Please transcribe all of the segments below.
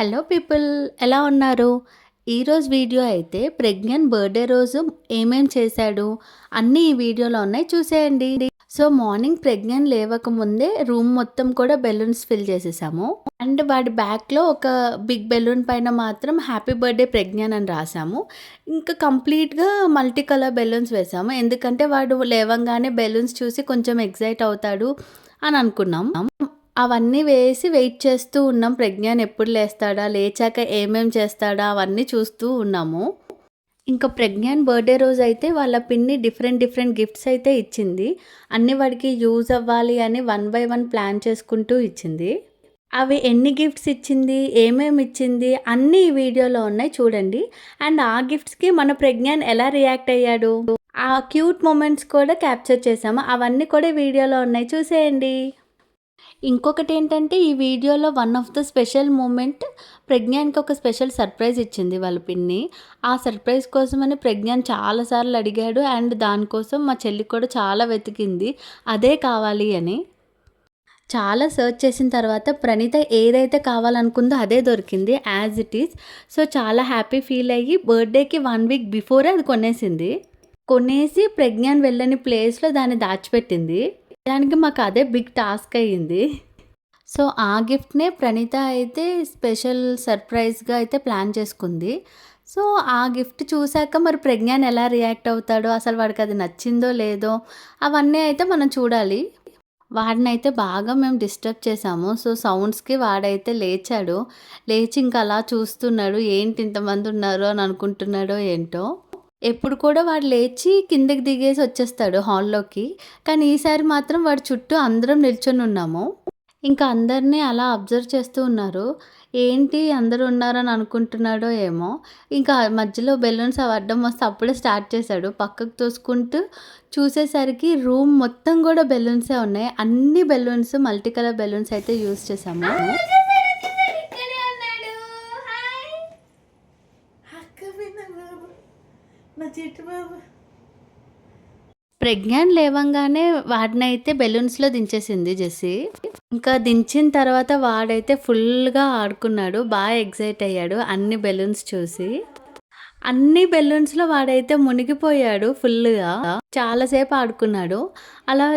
Hello people, ఎలా ఉన్నారు? ఈరోజు వీడియో అయితే ప్రెగ్నెంట్ బర్త్‌డే రోజు ఏమేం చేశాడు అన్నీ ఈ వీడియోలో ఉన్నాయి, చూసేయండి. సో మార్నింగ్ ప్రెగ్నెంట్ లేవకముందే రూమ్ మొత్తం కూడా బెలూన్స్ ఫిల్ చేసేసాము. అండ్ వాడి బ్యాక్‌లో ఒక బిగ్ బెలూన్ పైన మాత్రం హ్యాపీ బర్త్‌డే ప్రెగ్నెంట్ అని రాసాము. ఇంకా కంప్లీట్‌గా మల్టీ కలర్ బెలూన్స్ వేసాము. ఎందుకంటే వాడు లేవంగానే బెలూన్స్ చూసి కొంచెం ఎక్సైట్ అవుతాడు అని అనుకున్నాం. అవన్నీ వేసి వెయిట్ చేస్తూ ఉన్నాం. ప్రజ్ఞాన్ ఎప్పుడు లేస్తాడా? లేచాక ఏమేం చేస్తాడా? అవన్నీ చూస్తూ ఉన్నాము. ఇంకా ప్రజ్ఞాన్ బర్త్‌డే రోజైతే వాళ్ళ పిన్ని డిఫరెంట్ గిఫ్ట్స్ అయితే ఇచ్చింది. అన్నీ వాడికి యూజ్ అవ్వాలి అని వన్ బై వన్ ప్లాన్ చేసుకుంటూ ఇచ్చింది. అవి ఎన్ని గిఫ్ట్స్ ఇచ్చింది, ఏమేమి ఇచ్చింది అన్నీ ఈ వీడియోలో ఉన్నాయి, చూడండి. అండ్ ఆ గిఫ్ట్స్‌కి మన ప్రజ్ఞాన్ ఎలా రియాక్ట్ అయ్యాడు, ఆ క్యూట్ మొమెంట్స్ కూడా క్యాప్చర్ చేసాము. అవన్నీ కూడా వీడియోలో ఉన్నాయి, చూసేయండి. ఇంకొకటేంటంటే, ఈ వీడియోలో one of the special moment, ప్రజ్ఞాన్‌కి ఒక స్పెషల్ సర్ప్రైజ్ ఇచ్చింది వాళ్ళ పిన్ని. ఆ సర్ప్రైజ్ కోసమని ప్రజ్ఞాన్ చాలా సార్లు అడిగాడు. అండ్ దానికోసం మా చెల్లి కూడా చాలా వెతికింది, అదే కావాలి అని. చాలా సెర్చ్ చేసిన తర్వాత ప్రణీత ఏదైతే కావాలనుకుందో అదే దొరికింది యాజ్ ఇట్ ఈజ్. సో చాలా హ్యాపీ ఫీల్ అయ్యి బర్త్‌డేకి 1 వీక్ బిఫోరే అది కొనేసింది. కొనేసి ప్రజ్ఞాన్ వెళ్ళని ప్లేస్‌లో దాన్ని దాచిపెట్టింది. దానికి మాకు అదే బిగ్ టాస్క్ అయ్యింది. సో ఆ గిఫ్ట్‌నే ప్రణీత అయితే స్పెషల్ సర్ప్రైజ్‌గా అయితే ప్లాన్ చేసుకుంది. సో ఆ గిఫ్ట్ చూసాక మరి ప్రజ్ఞాన్ ఎలా రియాక్ట్ అవుతాడో, అసలు వాడికి అది నచ్చిందో లేదో అవన్నీ అయితే మనం చూడాలి. వాడినైతే బాగా మేము డిస్టర్బ్ చేశాము. సో సౌండ్స్‌కి వాడైతే లేచాడు. లేచి ఇంక అలా చూస్తున్నాడు. ఏంటి ఇంతమంది ఉన్నారు అని అనుకుంటున్నాడో ఏంటో. ఎప్పుడు కూడా వాడు లేచి కిందకి దిగేసి వచ్చేస్తాడు హాల్లోకి. కానీ ఈసారి మాత్రం వాడి చుట్టూ అందరం నిల్చొని ఉన్నాము. ఇంకా అందరినీ అలా అబ్జర్వ్ చేస్తూ ఉన్నారు. ఏంటి అందరూ ఉన్నారని అనుకుంటున్నాడో ఏమో. ఇంకా మధ్యలో బెలూన్స్ అవి అడ్డం వస్తే అప్పుడే స్టార్ట్ చేశాడు. పక్కకు తోసుకుంటూ చూసేసరికి రూమ్ మొత్తం కూడా బెలూన్సే ఉన్నాయి. అన్ని బెలూన్స్ మల్టీ కలర్ బెలూన్స్ అయితే యూజ్ చేసాము. ప్రజ్ఞాన్ లేవంగానే వాడినైతే బెలూన్స్‌లో దించేసింది జెస్సీ. ఇంకా దించిన తర్వాత వాడైతే ఫుల్‌గా ఆడుకున్నాడు. ఎక్సైట్ అయ్యాడు అన్ని బెలూన్స్ చూసి. అన్ని బెలూన్స్‌లో వాడైతే మునిగిపోయాడు ఫుల్‌గా. చాలా సేపు ఆడుకున్నాడు. అలా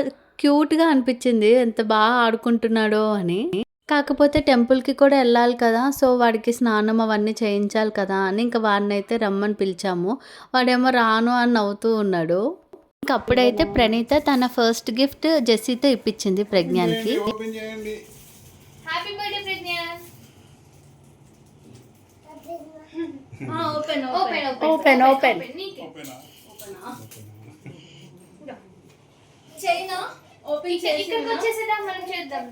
క్యూట్‌గా అనిపించింది, ఎంత ఆడుకుంటున్నాడో అని. కాకపోతే టెంపుల్‌కి కూడా ఎళ్ళాలి కదా! సో వాడికి స్నానం అవన్నీ చేయించాలి కదా అని ఇంక వాడినైతే రమ్మని పిలిచాము. వాడేమో రాను అని నవ్వుతూ ఉన్నాడు. ఇంక అప్పుడైతే ప్రణీత తన ఫస్ట్ గిఫ్ట్ జెస్సీతో ఇప్పించింది ప్రజ్ఞాన్‌కి. Happy birthday Pragnan. ఓపెన్ చైనా ఓపెన్ చేసి ఇక్కడికి వచ్చేసేదా, మనం చేద్దాం.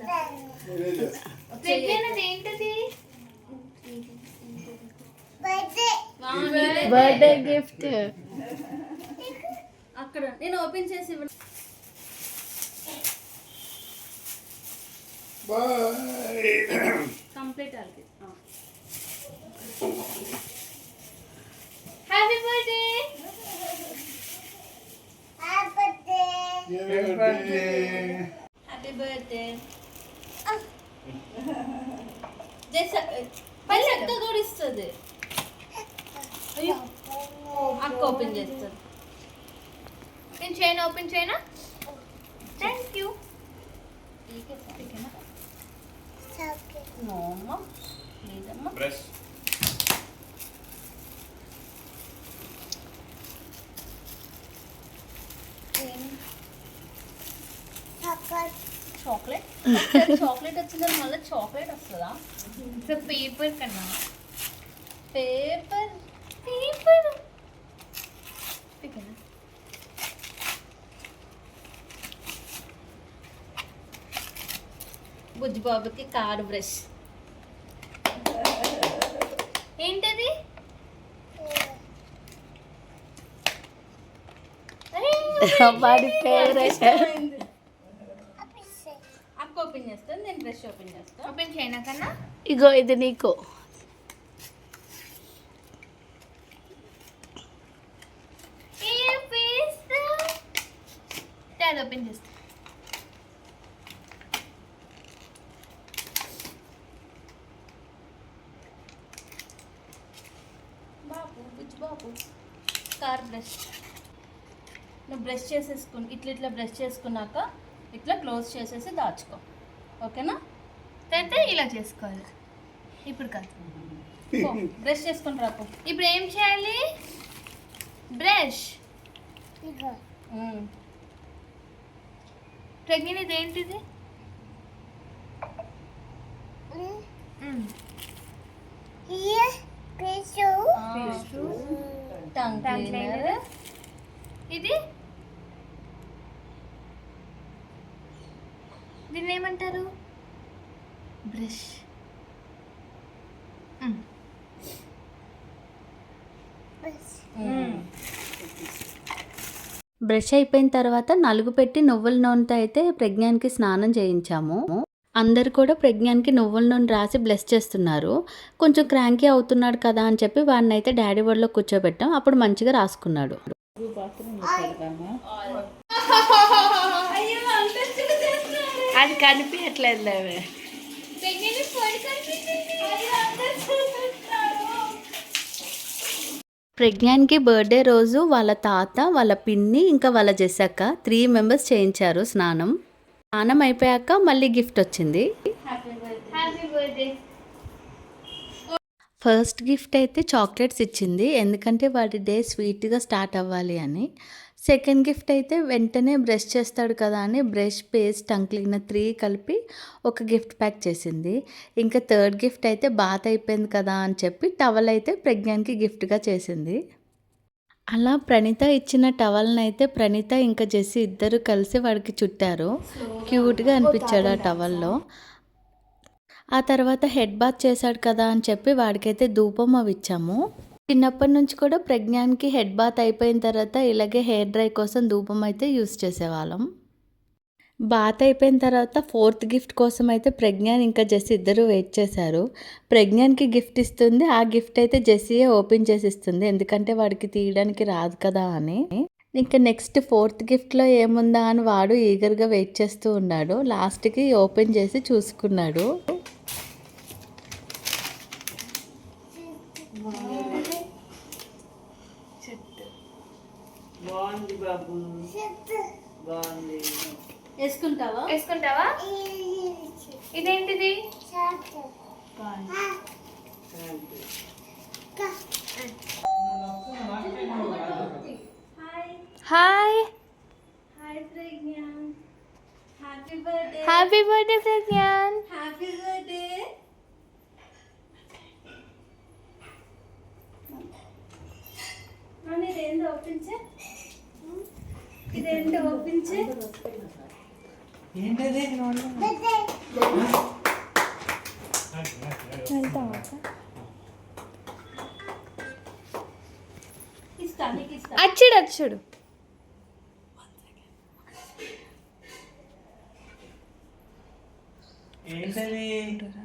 ప్రజ్ఞాన్ అదేంటది? Birthday gift. అక్కడ నేను ఓపెన్ చేసి కంప్లీట్ ఆల్కి. Happy birthday. Happy birthday. పని అక్క కూడా ఇస్తుంది. అయ్యో అక్క ఓపెన్ చేస్తుంది. నేను చేయనా, ఓపెన్ చేయనా? Thank you. చాక్లెట్ చాక్లెట్ వచ్చింది, మళ్ళీ చాక్లెట్ వస్తుందా? పేపర్ కన్నా పేపర్ పేపర్ బుజ్జిబాబుకి కార్డ్ బ్రష్. ఏంటది? వాడి ఫేవరెట్. అక్క ఓపెన్ చేస్తాను, నేను బ్రష్ ఓపెన్ చేస్తాను. ఓపెన్ చేయనా కన్నా? ఇగో ఇది నీకు. అది ఓపెన్ చేస్తా. బాబు కార్ బ్రష్. నువ్వు బ్రష్ ఇట్లా బ్రష్ చేసుకున్నాక ఇట్లా క్లోజ్ చేసేసి దాచుకో, ఓకేనా? అయితే ఇలా చేసుకోవాలి. ఇప్పుడు కాదు, బ్రష్ చేసుకుని రాకు. ఇప్పుడు ఏం చేయాలి? బ్రష్. ప్రెగ్నెంట్ ఇదేంటిది? Tongue cleaner. ఇది దీన్ని ఏమంటారు? బ్రష్. బ్రష్ అయిపోయిన తర్వాత నలుగు పెట్టి నువ్వుల నూనెతో అయితే ప్రజ్ఞాన్కి స్నానం చేయించాము. అందరు కూడా ప్రజ్ఞాన్కి నువ్వుల నూనె రాసి బ్లెస్ చేస్తున్నారు. కొంచెం క్రాంకీ అవుతున్నాడు కదా అని చెప్పి వాడిని అయితే డాడీ ఒడిలో కూర్చోబెట్టాం. అప్పుడు మంచిగా రాసుకున్నాడు. అది కనిపించట్లేదు. ప్రజ్ఞాన్కి బర్త్డే రోజు వాళ్ళ తాత, వాళ్ళ పిన్ని, ఇంకా వాళ్ళ జెస్సక్క 3 మెంబర్స్ చేయించారు స్నానం. స్నానం అయిపోయాక మళ్ళీ గిఫ్ట్ వచ్చింది. ఫస్ట్ గిఫ్ట్ అయితే చాక్లెట్స్ ఇచ్చింది, ఎందుకంటే వాడి డే స్వీట్గా స్టార్ట్ అవ్వాలి అని. సెకండ్ గిఫ్ట్ అయితే వెంటనే బ్రష్ చేస్తాడు కదా అని బ్రష్, పేస్ట్, టంగ్ క్లీనర్ 3 కలిపి ఒక గిఫ్ట్ ప్యాక్ చేసింది. ఇంకా థర్డ్ గిఫ్ట్ అయితే బాత్ అయిపోయింది కదా అని చెప్పి టవల్ అయితే ప్రజ్ఞాన్కి గిఫ్ట్గా చేసింది. అలా ప్రణీత ఇచ్చిన టవల్ని అయితే ప్రణీత ఇంకా జెస్సీ ఇద్దరు కలిసి వాడికి చుట్టారు. క్యూట్గా అనిపించాడు ఆ టవల్లో. ఆ తర్వాత హెడ్ బాత్ చేశాడు కదా అని చెప్పి వాడికైతే ధూపం అవి ఇచ్చాము. చిన్నప్పటి నుంచి కూడా ప్రజ్ఞాన్కి హెడ్ బాత్ అయిపోయిన తర్వాత ఇలాగే హెయిర్ డ్రై కోసం ధూపం అయితే యూస్ చేసేవాళ్ళం. బాత్ అయిపోయిన తర్వాత ఫోర్త్ గిఫ్ట్ కోసం అయితే ప్రజ్ఞాన్ ఇంకా జెస్సీ ఇద్దరు వెయిట్ చేశారు. ప్రజ్ఞాన్కి గిఫ్ట్ ఇస్తుంది, ఆ గిఫ్ట్ అయితే జెస్సీయే ఓపెన్ చేసి ఇస్తుంది, ఎందుకంటే వాడికి తీయడానికి రాదు కదా అని. ఇంకా నెక్స్ట్ ఫోర్త్ గిఫ్ట్లో ఏముందా అని వాడు ఈగర్గా వెయిట్ చేస్తూ ఉన్నాడు. లాస్ట్కి ఓపెన్ చేసి చూసుకున్నాడు. బాగుంది బాబు, బాగుంది. వేసుకుంటావా? ఇదేంటిది? Hi Pragyan. Happy birthday Pragyan. Happy birthday. ఇదేంటి ఓపించే? ఇదేంటి ఓపించే? ఏంటది? అచ్చుడు. ఏంటది? ఏంటది?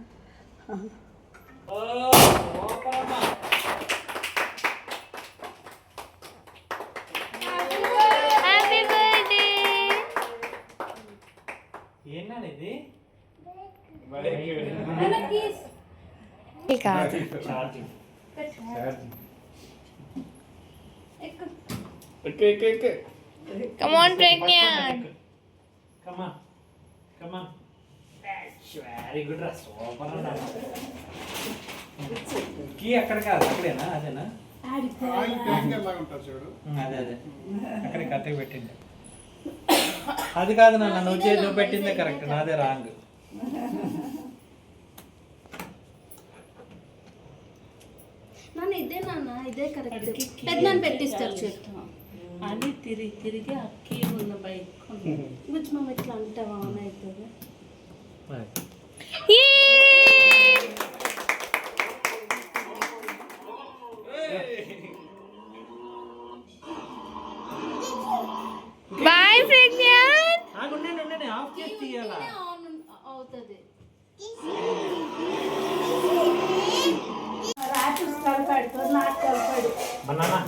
Come on, Pragyan. Come on. Very good రా, సూపర్ రా. కీ అక్కడ కాదు, అక్కడేనా? అదేనా? అదే అక్కడ కరెక్ట్గా పెట్టింది. అది కాదు నాన్న, నువ్వు పెట్టిందే కరెక్ట్, నాదే రాంగ్. ఇదే కరెక్ట్. పెద్దనాన్న పెట్టిస్తారు చెట్టు. అది తిరిగి అక్కి ఉన్న బైక్ గుచ్చి మమ్మ ఇట్లా అంటావా అని అవుతుంది. బాయ్ ప్రజ్ఞాన్. ఆఫ్ చేసి తీయాలా? అవుతుంది. బనానా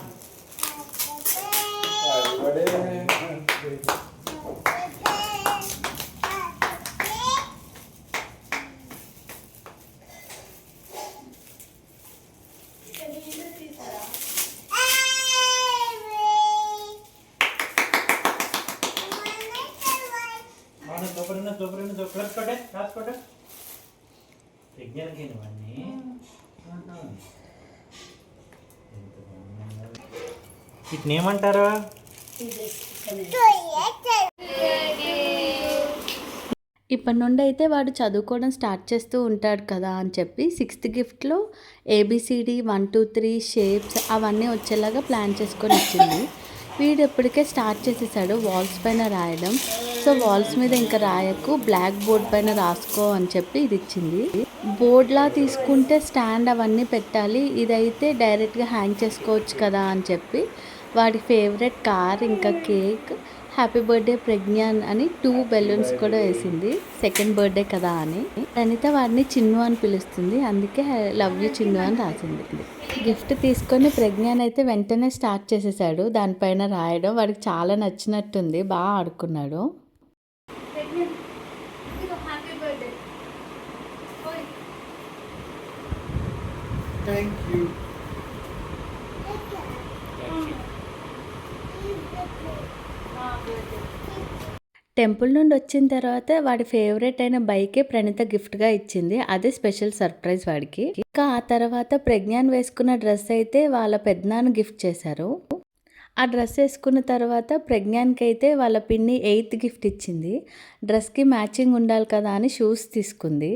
ఫోటో ప్రజ్ఞానికి ఇవన్నీ వీటిని ఏమంటారు? ఇప్పటి నుండి అయితే వాడు చదువుకోవడం స్టార్ట్ చేస్తూ ఉంటాడు కదా అని చెప్పి 6th గిఫ్ట్లో ABCD 1 2 3 షేప్స్ అవన్నీ వచ్చేలాగా ప్లాన్ చేసుకొని ఇచ్చింది. వీడు ఎప్పటికే స్టార్ట్ చేసేసాడు వాల్స్ పైన రాయడం. సో వాల్స్ మీద ఇంకా రాయకు, బ్లాక్ బోర్డ్ పైన రాసుకో అని చెప్పి ఇది ఇచ్చింది. బోర్డ్లా తీసుకుంటే స్టాండ్ అవన్నీ పెట్టాలి, ఇదైతే డైరెక్ట్గా హ్యాంగ్ చేసుకోవచ్చు కదా అని చెప్పి వాడి ఫేవరెట్ కార్ ఇంకా కేక్, హ్యాపీ బర్త్డే ప్రజ్ఞాన్ అని 2 బెలూన్స్ కూడా వేసింది, సెకండ్ బర్త్డే కదా అని. అనిత వాడిని చిన్ను అని పిలుస్తుంది, అందుకే లవ్ యూ చిన్ను అని రాసింది. గిఫ్ట్ తీసుకొని ప్రజ్ఞాన్ అయితే వెంటనే స్టార్ట్ చేసేసాడు దానిపైన రాయడం. వాడికి చాలా నచ్చినట్టుంది, బాగా ఆడుకున్నాడు. Happy birthday. Thank you. Temple నుండి వచ్చిన తర్వాత వాడి ఫేవరెట్ అయిన బైకే ప్రణీత గిఫ్ట్గా ఇచ్చింది, అదే స్పెషల్ సర్ప్రైజ్ వాడికి. ఇంకా ఆ తర్వాత ప్రజ్ఞాన్ వేసుకున్న డ్రెస్ అయితే వాళ్ళ పెద్దనాన్న గిఫ్ట్ చేశారు. ఆ డ్రెస్ వేసుకున్న తర్వాత ప్రజ్ఞాన్కి అయితే వాళ్ళ పిన్ని 8th గిఫ్ట్ ఇచ్చింది. డ్రెస్కి మ్యాచింగ్ ఉండాలి కదా అని షూస్ తీసుకుంది.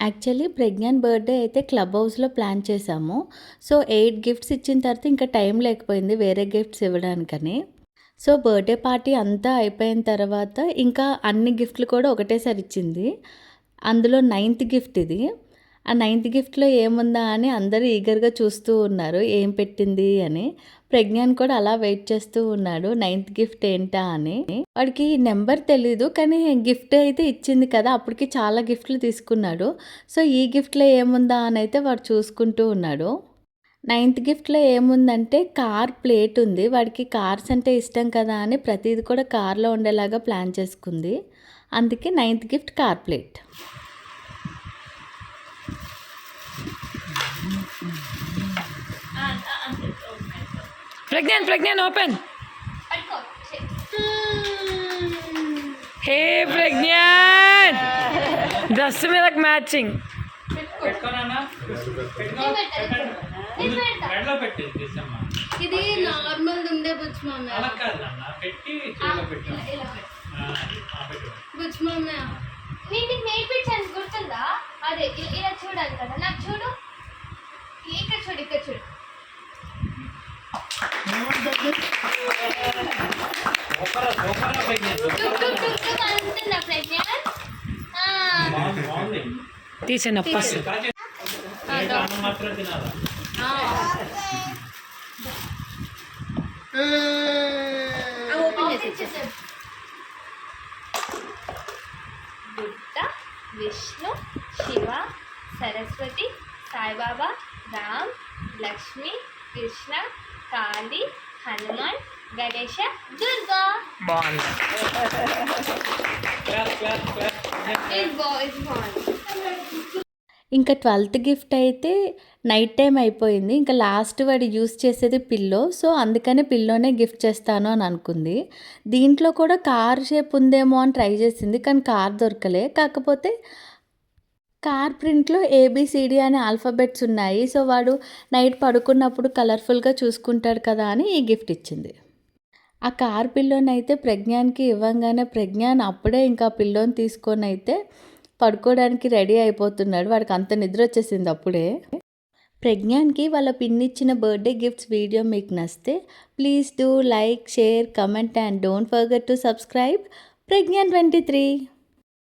యాక్చువల్లీ ప్రజ్ఞాన్ బర్త్డే అయితే క్లబ్ హౌస్లో ప్లాన్ చేశాము. సో 8 గిఫ్ట్స్ ఇచ్చిన తర్వాత ఇంకా టైం లేకపోయింది వేరే గిఫ్ట్స్ ఇవ్వడానికని. సో బర్త్డే పార్టీ అంతా అయిపోయిన తర్వాత ఇంకా అన్ని గిఫ్ట్లు కూడా ఒకటేసారి ఇచ్చింది. అందులో 9th గిఫ్ట్ ఇది. ఆ 9th గిఫ్ట్లో ఏముందా అని అందరూ ఈగర్గా చూస్తూ ఉన్నారు, ఏం పెట్టింది అని. ప్రజ్ఞాన్ కూడా అలా వెయిట్ చేస్తూ ఉన్నాడు 9th గిఫ్ట్ ఏంటా అని. వాడికి నెంబర్ తెలీదు, కానీ గిఫ్ట్ అయితే ఇచ్చింది కదా, అప్పటికి చాలా గిఫ్ట్లు తీసుకున్నాడు. సో ఈ గిఫ్ట్లో ఏముందా అని అయితే వాడు చూసుకుంటూ ఉన్నాడు. 9th గిఫ్ట్లో ఏముందంటే కార్ ప్లేట్ ఉంది. వాడికి కార్స్ అంటే ఇష్టం కదా అని ప్రతిది కూడా కార్లో ఉండేలాగా ప్లాన్ చేసుకుంది, అందుకే 9th gift car plate. Pragnan open. Hey Pragnan, dress మీద మ్యాచింగ్. ఇది నార్మల్ ఉండే బుచ్చు మమ్మీ. బుచ్చు మమ్మీ నీకు నేర్పించాను గుర్తుందా? అదే ఇలా చూడాలి కదా, నాకు చూడు, ఇక్కడ చూడు, ఇక్కడ చూడు. తీసిన బుద్ధ, విష్ణు, శివ, సరస్వతి, సాయిబాబా, రామ్, లక్ష్మి, కృష్ణ, కాళీ, హనుమాన్, గణేష, దుర్గా. ఇంకా 12th గిఫ్ట్ అయితే నైట్ టైం అయిపోయింది. ఇంకా లాస్ట్ వాడు యూస్ చేసేది పిల్లో, సో అందుకనే పిల్లోనే గిఫ్ట్ చేస్తాను అని అనుకుంది. దీంట్లో కూడా కార్ షేప్ ఉందేమో అని ట్రై చేసింది, కానీ కార్ దొరకలే. కాకపోతే కార్ ప్రింట్లో ABCD అనే ఆల్ఫాబెట్స్ ఉన్నాయి. సో వాడు నైట్ పడుకున్నప్పుడు కలర్ఫుల్గా చూసుకుంటాడు కదా అని ఈ గిఫ్ట్ ఇచ్చింది. ఆ కార్ పిల్లోని అయితే ప్రజ్ఞాన్కి ఇవ్వంగానే ప్రజ్ఞాన్ అప్పుడే ఇంకా పిల్లోని తీసుకొని అయితే పడుకోవడానికి రెడీ అయిపోతున్నాడు. వాడికి అంత నిద్ర వచ్చేసింది అప్పుడే. ప్రజ్ఞాన్కి వాళ్ళ పిన్ని ఇచ్చిన బర్త్డే గిఫ్ట్స్ వీడియో మీకు నచ్చితే please do like, share, comment and don't forget to subscribe Pragyan 23.